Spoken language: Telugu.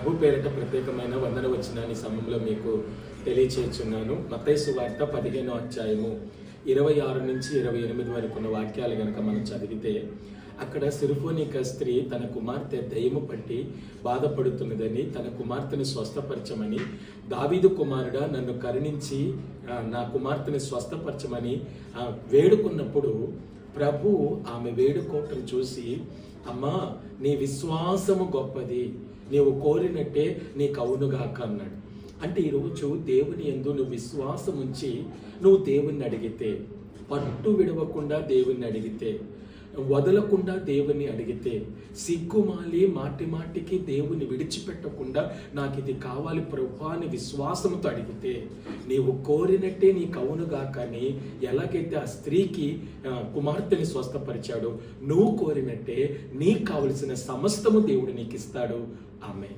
ప్రభు పేరిట ప్రత్యేకమైన వందన వచనాన్ని సమయంలో మీకు తెలియచేస్తున్నాను. మత్తయి సువార్త 15వ అధ్యాయము 26 నుంచి 28 వరకు ఉన్న వాక్యాలు గనక మనం చదివితే, అక్కడ సిరుఫోనిక స్త్రీ తన కుమార్తె దయ్యము పట్టి బాధపడుతున్నదని, తన కుమార్తెను స్వస్థపరచమని, దావీదు కుమారుడా నన్ను కరుణించి నా కుమార్తెను స్వస్థపరచమని వేడుకున్నప్పుడు ప్రభు ఆమె వేడుకోవటం చూసి, అమ్మా నీ విశ్వాసము గొప్పది, నీవు కోరినట్టే నీకు అవునుగాక అన్నాడు. అంటే ఈరోజు దేవుని యందు నువ్వు విశ్వాసం ఉంచి నువ్వు దేవుణ్ణి అడిగితే, పట్టు విడవకుండా దేవుణ్ణి అడిగితే, వదలకుండా దేవుని అడిగితే, సిగ్గుమాలి మాటి మాటికి దేవుని విడిచిపెట్టకుండా నాకు ఇది కావాలి ప్రభువా అని విశ్వాసంతో అడిగితే, నీవు కోరినట్టే నీకు అవునుగా. కానీ ఎలాగైతే ఆ స్త్రీకి కుమార్తెని స్వస్థపరిచాడో, నువ్వు కోరినట్టే నీకు కావలసిన సమస్తము దేవుడు నీకు ఇస్తాడు. ఆమె